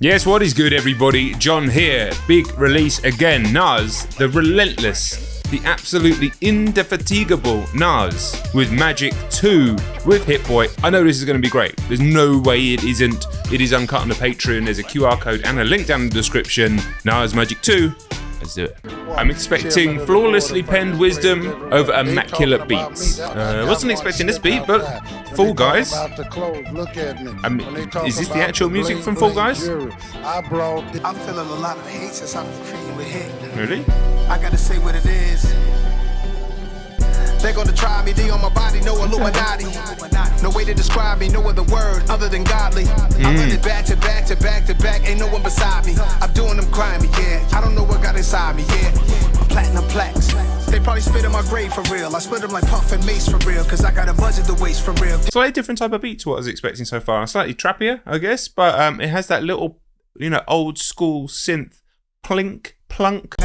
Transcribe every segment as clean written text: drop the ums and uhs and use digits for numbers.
Yes, what is good, everybody? John here. Big release again. Nas, the relentless, the absolutely indefatigable Nas with Magic 2 with Hit Boy. I know this is going to be great. There's no way it isn't. It is uncut on the Patreon. There's a QR code and a link down in the description. Nas Magic 2. Let's do it. I'm expecting flawlessly penned wisdom over immaculate beats. Wasn't expecting this beat, but Fall Guys. Is this the actual music from Fall Guys? I'm feeling a lot of hate since I'm creating with hit. Really? I gotta say what it is. They're gonna try me, they on my body, no Illuminati. No way to describe me, no other word other than godly. I'm running back to back to back to back, ain't no one beside me. I'm doing them grimy, yeah. I don't know what got inside me, yeah. Platinum plaques. They probably spit in my grave for real. I split them like Puff and Mace for real, cause I got a budget to waste for real. Slightly different type of beat to what I was expecting so far. Slightly trappier, I guess, but it has that little, old school synth plink, plunk.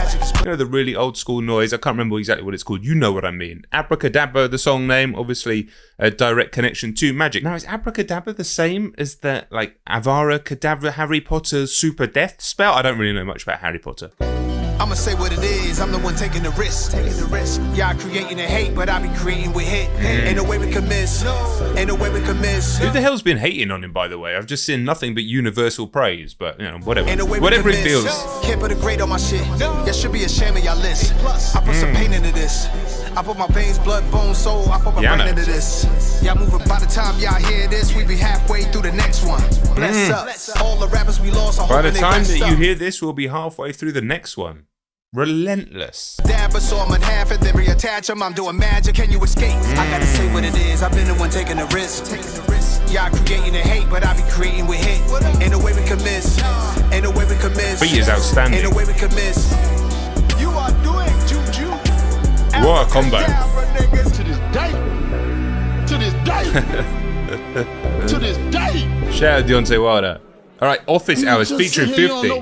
The really old school noise. I can't remember exactly what it's called. You know what I mean. Abracadabra, the song name, obviously a direct connection to magic. Now, is Abracadabra the same as that, like, Avara Kedavra, Harry Potter's super death spell? I don't really know much about Harry Potter. I'ma say what it is, I'm the one taking the risk. Y'all creating a hate, but I be creating with hit. Ain't no way we can miss. Ain't no way we can miss. Who the hell's been hating on him, by the way? I've just seen nothing but universal praise, but, whatever. Ain't no way Whatever we it can feels. miss. Can't put a grade on my shit. That should be a shame of y'all list. I put some pain into this. I put my veins, blood, bone, soul. I put my brain into this. Y'all moving, by the time y'all hear this, we be halfway through the next one. Bless up. All the rappers we lost are By the hoping time they that rest you up. hear this, we'll be halfway through the next one. Relentless. Dabber, so I'm in half and then reattach them. I'm doing magic, can you escape? I gotta say what it is, I've been the one taking the risk. Y'all creating a hate, but I be creating with hit. Ain't no way we can miss. Ain't no way we can miss. Beat is outstanding. Ain't no way we can miss. You are doing juju. What a combo. To this day. To this day. To this day. Shout out Deontay Wilder. All right, Office Hours featuring 50.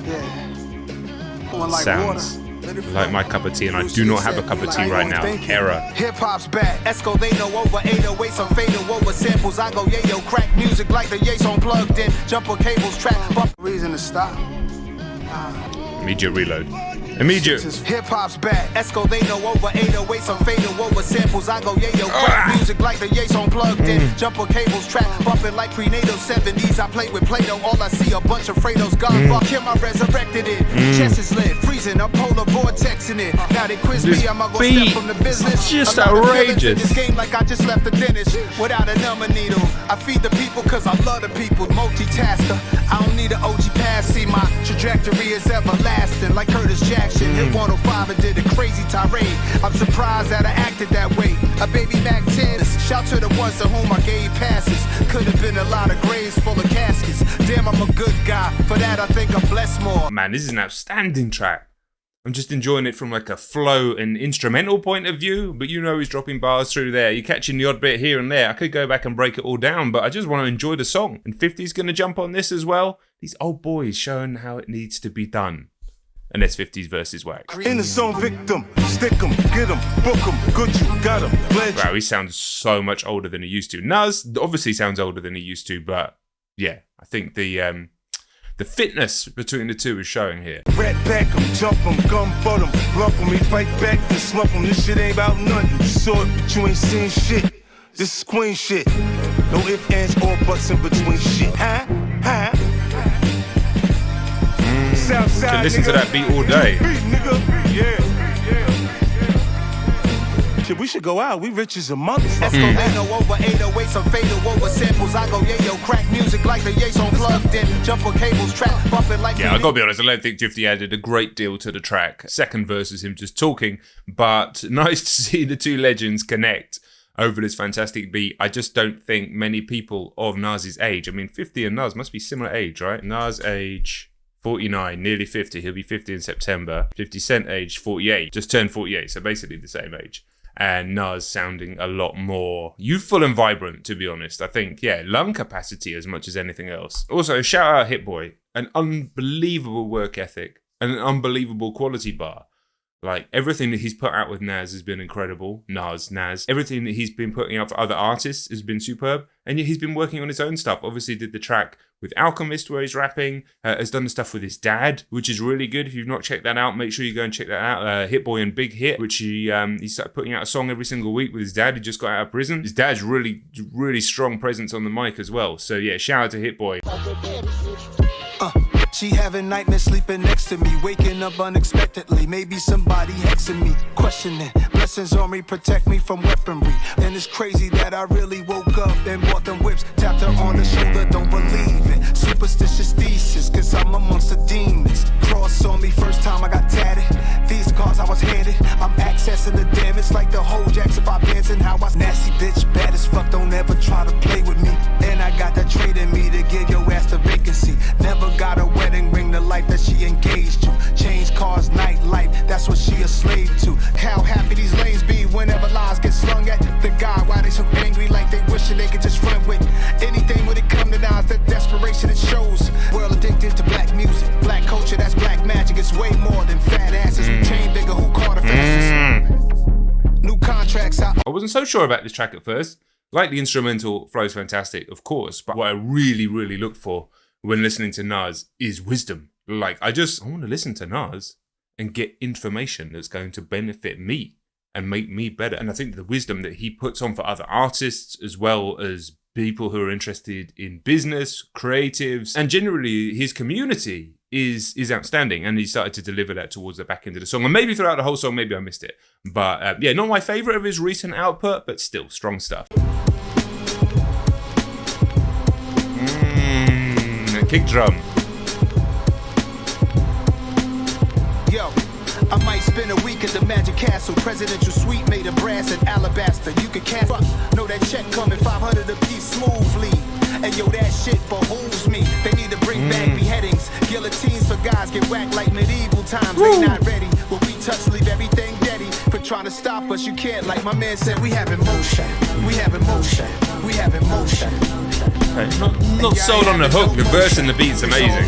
Yeah. Going like Sounds water. like my cup of tea, and I do not have a cup of tea right now. Error. Hip hop's back. Esco, they know over 808, some fatal over samples. I go yayo, crack music like the Yates on plugged in. Jump on cables, track. Reason to stop. Immediate reload. Immediate. Hip hop's back. Esco, they know over 808, some fatal over samples. I go yayo, crack music like the Yates on plugged in. Jump on cables, track. Bumping like prenatal 70s. I play with Play-Doh. All I see a bunch of Fredos gone. Fuck him, I resurrected it. Chest is lit, freezing. I'm polar vortexing it. Now they quiz me, I'm gonna go step from the business. Just A lot of feelings in outrageous. This game like I just left the dentist without a number needle. I feed the people cause I love the people. Multitasker. I don't need an OG pass. See, my trajectory is everlasting. Like Curtis Jackson. Hit 105 and did a crazy tirade. I'm surprised that I acted that way. A baby Mac 10. Shout to the ones to whom I gave passes. Could have been a lot of graves full of caskets. Damn, I'm a good guy. For that, I think I'm blessed more. Man, this is an outstanding track. I'm just enjoying it from like a flow and instrumental point of view, but he's dropping bars through there. You're catching the odd bit here and there. I could go back and break it all down, but I just want to enjoy the song. And 50's going to jump on this as well. These old boys showing how it needs to be done. And that's 50's versus Whack. Innocent victim. Stick 'em, get 'em, book 'em. Good, you got 'em. Pledge. Wow, he sounds so much older than he used to. Nas obviously sounds older than he used to, but yeah, I think the fitness between the two is showing here. Rat back 'em, jump 'em, gun butt 'em. Lump 'em, we fight back, then slump 'em. This shit ain't about nothing. You saw it, but you ain't seen shit. This is queen shit. No ifs, ands, or buts in between shit. Huh? Southside, Can listen nigga. to that beat all day. Beat, nigga. Yeah. Shit, we should go out. We rich as a motherfucker. Esco, they know over 808, some fatal over samples. I go yayo, crack music like the Yates on plugged in. Jump on cables, track. Bumping like Yeah, I gotta be honest, I don't think 50 added a great deal to the track. Second verse is him just talking, but nice to see the two legends connect over this fantastic beat. I just don't think many people of Nas's age, 50 and Nas must be similar age, right? Nas age 49, nearly 50. He'll be 50 in September. 50 Cent age 48, just turned 48, so basically the same age. And Nas sounding a lot more youthful and vibrant, to be honest. I think, lung capacity as much as anything else. Also, shout out Hit Boy. An unbelievable work ethic and an unbelievable quality bar. Like, everything that he's put out with Nas has been incredible. Nas. Everything that he's been putting out for other artists has been superb. And he's been working on his own stuff. Obviously did the track with Alchemist where he's rapping, has done the stuff with his dad, which is really good. If you've not checked that out, make sure you go and check that out. Hit Boy and Big Hit, which he started putting out a song every single week with his dad. He just got out of prison. His dad's really, really strong presence on the mic as well. So yeah, shout out to Hit Boy. She having nightmares sleeping next to me, waking up unexpectedly. Maybe somebody hexing me, questioning. Blessings on me, protect me from weaponry. And it's crazy that I really woke up and bought them whips. Tapped her on the shoulder, don't believe it. Superstitious thesis, cause I'm amongst the demons. Cross on me, first time I got tatted. These cards I was handed, I'm accessing the damage like the whole jacks if I dancing. How I nasty bitch, bad as fuck, don't ever try to play with me. And I got that trade in me to give your ass the vacancy. Never got a wedding ring, the life that she engaged to. Change cars, nightlife, that's what she a slave to. How happy these lanes be whenever lies get slung at the guy. Why they so angry like they wishing they could just run with anything when it come to now. It's that desperation it shows. World addicted to black music, black culture, that's black magic. It's way more than fat asses who chain bigger, who caught the fastest. New contracts out. I wasn't so sure about this track at first. Like the instrumental flow's fantastic, of course, but what I really, really look for when listening to Nas is wisdom. Like, I want to listen to Nas and get information that's going to benefit me and make me better. And I think the wisdom that he puts on for other artists, as well as people who are interested in business, creatives, and generally his community is outstanding. And he started to deliver that towards the back end of the song. And maybe throughout the whole song, maybe I missed it. But yeah, not my favorite of his recent output, but still strong stuff. Kick drum. Yo, I might spend a week at the Magic Castle. Presidential suite made of brass and alabaster. You can cast up, know that check coming 500 a piece smoothly. And yo, that shit behooves me. They need to bring back beheadings. Guillotines for guys get whacked like medieval times. They not ready. When we touch, leave everything deady. For trying to stop us, you can't. Like my man said, we have emotion. We have emotion. We have emotion. Not sold on the hook. The verse and the beat's amazing.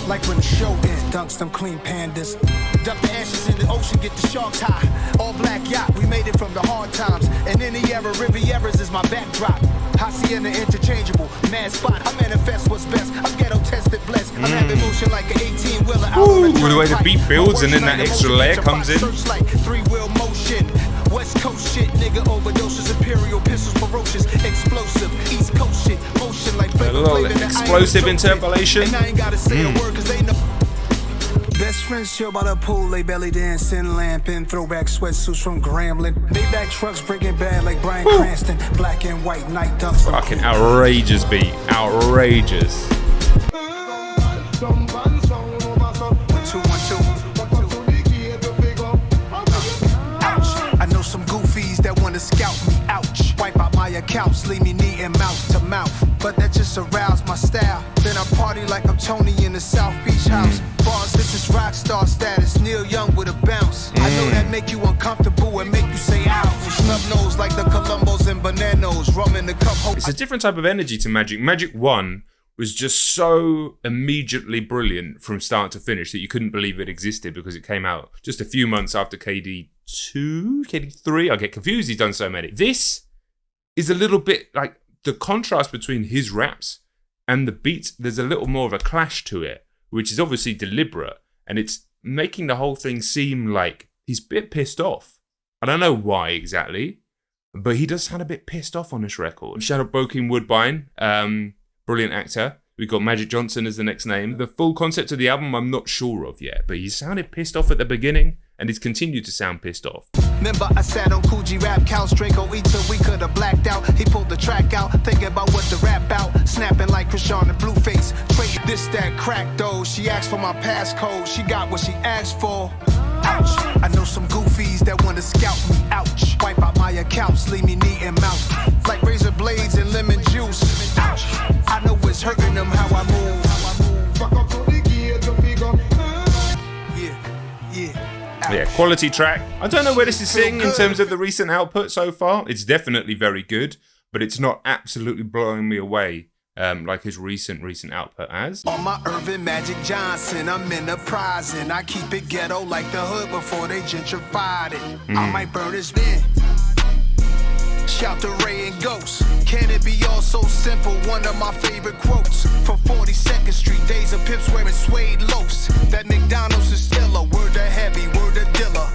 Like when the show ends, dunks them clean pandas. Dump the ashes in the ocean, get the sharks high. All black yacht, we made it from the hard times. And in the era, Rivieras is my backdrop. Hacienda interchangeable, mad spot. I manifest what's best. I'm ghetto tested, blessed. I'm having motion like an 18-wheeler. Ooh, the way the beat builds and then that extra layer comes in. Like 3-wheel motion. West Coast shit, nigga overdoses, imperial pistols, ferocious, explosive, East Coast shit, motion like a little explosive interpolation. And I ain't gotta say a word cause they know. Best friends chill by the pool, they belly dancing, lamping, throwback sweatsuits from Grambling. Maybach trucks breaking bad like Bryan Cranston, black and white night dunks. Fucking outrageous beat, outrageous. 212. I know some goofies that wanna scout me, ouch. Wipe out my accounts, leave me knee and mouth to mouth. But that just aroused my style. Then I party like I'm Tony in the South Beach house. Bars, this is rock star status, Neil Young with a bounce. I know that make you uncomfortable and make you say ouch. Snub nose like the Columbos and Bananos, rum in the cup. It's a different type of energy to Magic. Magic 1 was just so immediately brilliant from start to finish that you couldn't believe it existed because it came out just a few months after KD2, KD3. I get confused, he's done so many. This is a little bit like the contrast between his raps and the beats. There's a little more of a clash to it, which is obviously deliberate, and it's making the whole thing seem like he's a bit pissed off. I don't know why exactly, but he does sound a bit pissed off on this record. Shout out Bokeem Woodbine, brilliant actor. We've got Magic Johnson as the next name. The full concept of the album I'm not sure of yet, but he sounded pissed off at the beginning, and he's continued to sound pissed off. Remember I sat on Coogee rap couch, Draco Eater, we could've blacked out. He pulled the track out, thinking about what to rap out. Snapping like Krishan and Blueface. Trade this, that crack though. She asked for my passcode, she got what she asked for. Ouch, I know some goofies that wanna scout me, ouch. Wipe out my accounts, leave me knee and mouth. Like razor blades and lemon juice, ouch. I know it's hurting them how I move. Yeah, quality track. I don't know where this is sitting in terms of the recent output so far. It's definitely very good, but it's not absolutely blowing me away like his recent output has. On my Irvin Magic Johnson, I'm enterprising. I keep it ghetto like the hood before they gentrified it. I might burn this man. Shout to Ray and Ghost. Can it be all so simple? One of my favorite quotes from 42nd Street. Days of Pips wearing suede loafs. That McDonald's is still a word to heavy, word to dilla.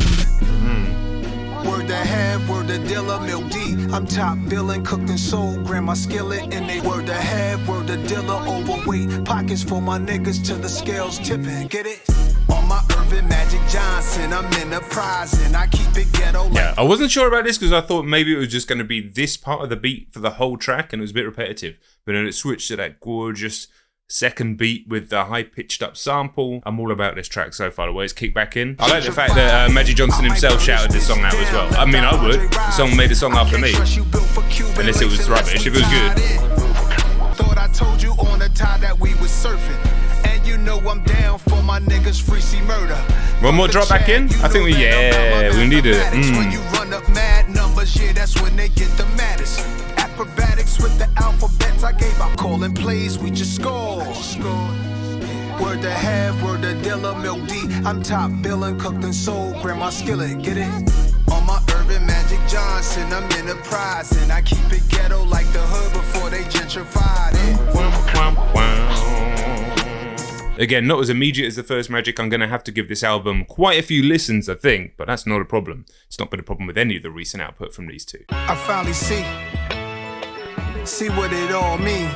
Word to have, word to dilla, Milk D. I'm top billing, cooked and sold. Grandma skillet and they word to have, word to dilla. Overweight, pockets for my niggas till the scales tipping. Get it? On my Irvin Magic Johnson, I'm enterprising. I keep it ghetto. Yeah, I wasn't sure about this because I thought maybe it was just going to be this part of the beat for the whole track and it was a bit repetitive. But then it switched to that gorgeous second beat with the high-pitched up sample. I'm all about this track so far, the way it's kicked back in. I like the fact that Magic Johnson himself shouted this song out as well. I mean, I would. The song made a song after me. Unless it was rubbish. If it was good. Thought I told you on the tie that we was surfing. And you know I'm down for my niggas free C murder. One more drop back in? I think we need it. When you run up mad numbers, yeah, that's when they get the maddest. Acrobatics with the alphabets I gave out calling plays, we just score. Word to have, word to dilla, Milk D. I'm top billing, cooked and sold, grandma skillet, get it? On my Urban Magic Johnson, I'm enterprising. I keep it ghetto like the hood before they gentrified it. Again, not as immediate as the first Magic. I'm going to have to give this album quite a few listens, I think, but that's not a problem. It's not been a problem with any of the recent output from these two. I finally see what it all mean.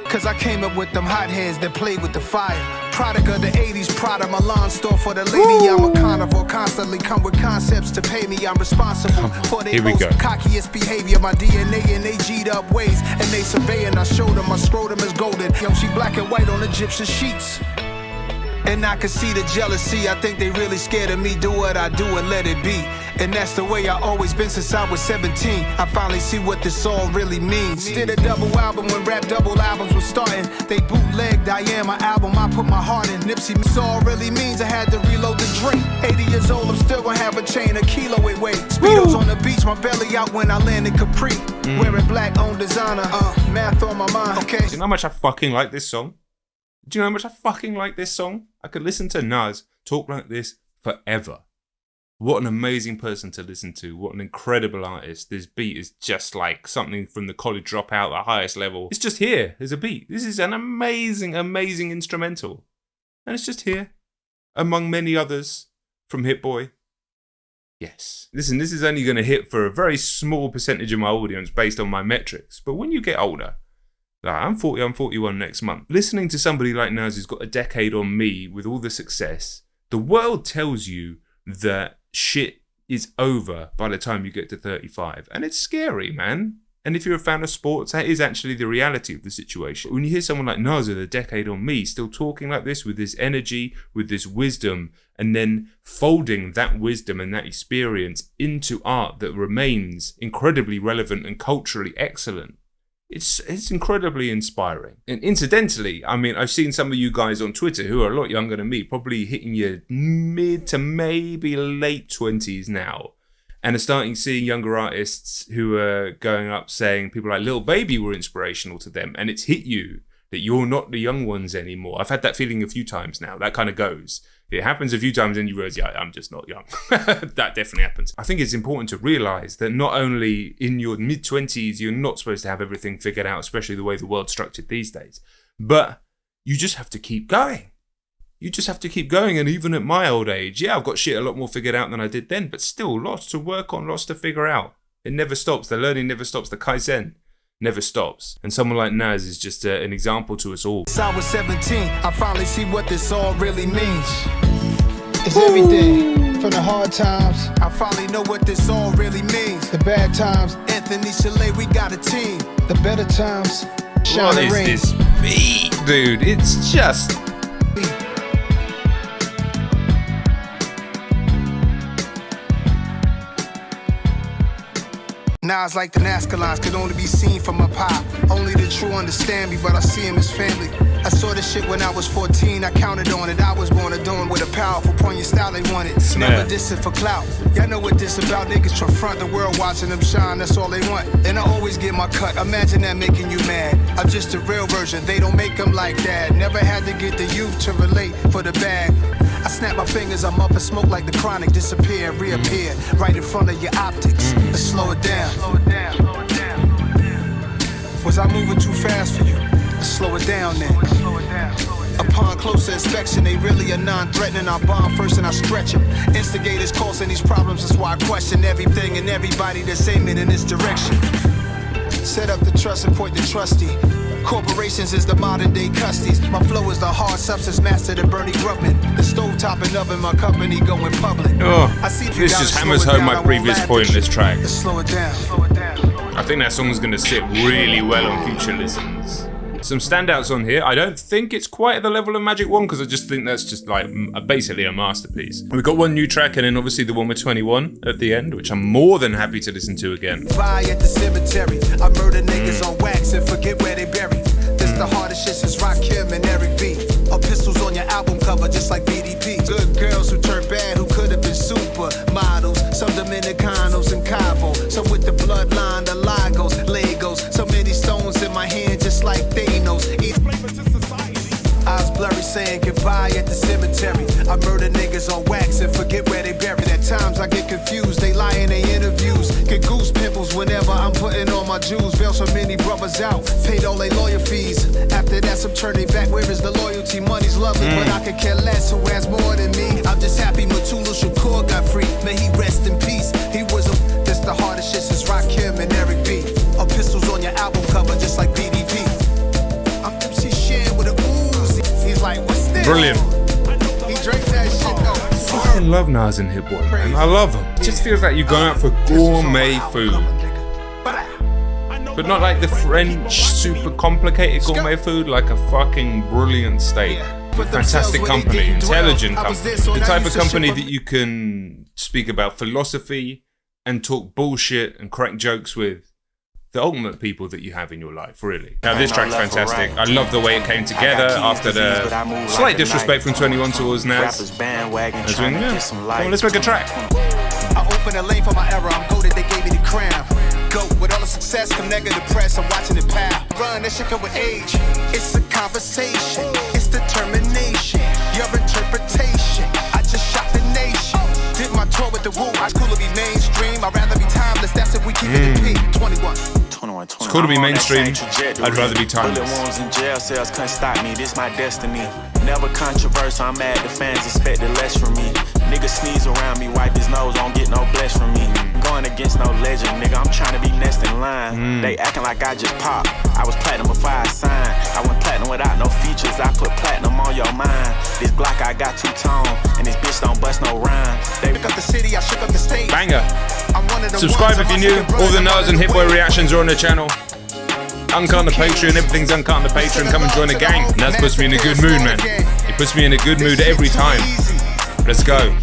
Cause I came up with them hot heads that played with the fire. Product of the 80s, Prada, Milan store for the lady. I'm a carnivore, constantly come with concepts to pay me. I'm responsible for their most cockiest behavior. My DNA and they G'd up ways. And they surveying, I showed them, my scrotum is golden. Yo, she black and white on Egyptian sheets. And I can see the jealousy. I think they really scared of me. Do what I do and let it be. And that's the way I always been since I was 17. I finally see what this all really means. Did a double album when rap double albums was starting. They bootlegged I Am, my album I put my heart in. Nipsey, this all really means I had to reload the drink. 80 years old, I'm still gonna have a chain, a kilo it weight. Speedos on the beach, my belly out when I landed Capri. Wearing black on designer, math on my mind, okay. Do you know how much I fucking like this song? Do you know how much I fucking like this song? I could listen to Nas talk like this forever. What an amazing person to listen to. What an incredible artist. This beat is just like something from the college dropout, the highest level. It's just here. There's a beat. This is an amazing, amazing instrumental. And it's just here. Among many others from Hit Boy. Yes. Listen, this is only going to hit for a very small percentage of my audience based on my metrics. But when you get older, like I'm 40, I'm 41 next month. Listening to somebody like Nas who's got a decade on me with all the success, the world tells you that shit is over by the time you get to 35. And it's scary, man. And if you're a fan of sports, that is actually the reality of the situation. When you hear someone like Nas with a decade on me still talking like this with this energy, with this wisdom, and then folding that wisdom and that experience into art that remains incredibly relevant and culturally excellent, it's incredibly inspiring. And incidentally, I mean, I've seen some of you guys on Twitter who are a lot younger than me, probably hitting your mid to maybe late 20s now, and are starting seeing younger artists who are going up saying people like Lil Baby were inspirational to them, and it's hit you that you're not the young ones anymore. I've had that feeling a few times now. That kind of goes. It happens a few times and you realize, yeah, I'm just not young. That definitely happens. I think it's important to realize that not only in your mid-20s, you're not supposed to have everything figured out, especially the way the world's structured these days, but you just have to keep going. You just have to keep going. And even at my old age, yeah, I've got shit a lot more figured out than I did then, but still lots to work on, lots to figure out. It never stops. The learning never stops. The Kaizen never stops. And someone like Nas is just an example to us all. Since I was 17, I finally see what this all really means. It's everything from the hard times. I finally know what this all really means. The bad times, Anthony Chalet, we got a team. The better times, shine the rain. What is this beat, dude? It's just... Nas like the Nazca lines could only be seen from up high. Only the true understand me, but I see him as family. I saw this shit when I was 14, I counted on it. I was born adorned with a powerful poignant style they wanted. Never dissing for clout. Y'all know what this about, niggas try front the world watching them shine, that's all they want. And I always get my cut, imagine that making you mad. I'm just a real version, they don't make them like that. Never had to get the youth to relate for the bag. I snap my fingers, I'm up and smoke like the chronic. Disappear, reappear, right in front of your optics. Let's slow it down. Was I moving too fast for you? Let's slow it down then. Upon closer inspection, they really are non-threatening. I bomb first and I stretch them. Instigators causing these problems, that's why I question everything and everybody that's aiming in this direction. Set up the trust and point the trustee. Corporations is the modern day custies. My flow is the hard substance master to Bernie Grubman. The stovetop and oven, my company going public. I see this just hammers home my previous point in this track. Let's slow it down. I think that song's gonna sit really well on future listens. Some standouts on here. I don't think it's quite at the level of Magic 1 because I just think that's just like basically a masterpiece. We've got one new track and then obviously the one with 21 at the end, which I'm more than happy to listen to again. Bye at the cemetery. I murder niggas on wax and forget where they buried. This the hardest shit since Rakim and Eric B. Or pistols on your album cover just like BDP. Good girls who turn bad who could have been super models. Some Dominicanos in Cabo. Some with the bloodline, the Lagos, Legos. So many stones in my hand just like Thanos. Eyes blurry saying goodbye at the cemetery. I murder niggas on wax and forget where they buried. At times I get confused, they lie in their interviews. Get goose pimples whenever I'm putting on my jewels. Bail so many brothers out, paid all their lawyer fees. After that some turn they back, where is the loyalty? Money's lovely, but I could care less who has more than me. I'm just happy Matula Shakur got free. May he rest in peace. He was this the hardest shit since Rakim and Eric B. Or pistols on your album cover just like BDP. I'm MC Shan with a Uzi. He's like, what's this? Brilliant. He drank that shit though. I fucking love Nas and Hit Boy, man. I love them. It just feels like you're going out for gourmet food. But not like the French super complicated gourmet food, like a fucking brilliant steak. Fantastic company, intelligent company. The type of company that you can speak about philosophy and talk bullshit and crack jokes with. The ultimate people that you have in your life, really. Now this track's fantastic. I love the way it came together after the slight disrespect from 21 towards Nas. Come on, let's make a track. I open a lane for my era, I'm goated, they gave me the crown. Go with all the success, come negative press, I'm watching it pal. Run, that shit come with age. It's a conversation, it's determination, your interpretation. I just shot the nation. Did my tour with the Woo, I cool to be mainstream. I'd rather be timeless, that's if we keep it in peak. 21. It's cool to be mainstream. I'd rather be timeless. Bullet wounds in jail cells couldn't stop me. This my destiny. Never controversial. I'm mad the fans expected less from me. Nigga sneeze around me, wipe his nose, don't get no bless from me. Going against no legend, nigga. I'm trying to be next in line. They acting like I just popped. I was platinum before I signed. I went platinum without no features. I put platinum on your mind. This Glock I got two-tone, and this bitch don't bust no rhyme. They shook up the city, I shook up the state. Banger. Subscribe if you're new. All the Nas and Hit Boy reactions are on the channel. Uncut on the Patreon, everything's uncut on the Patreon. Come and join the gang. Nas puts me in a good mood, man. He puts me in a good mood every time. Let's go.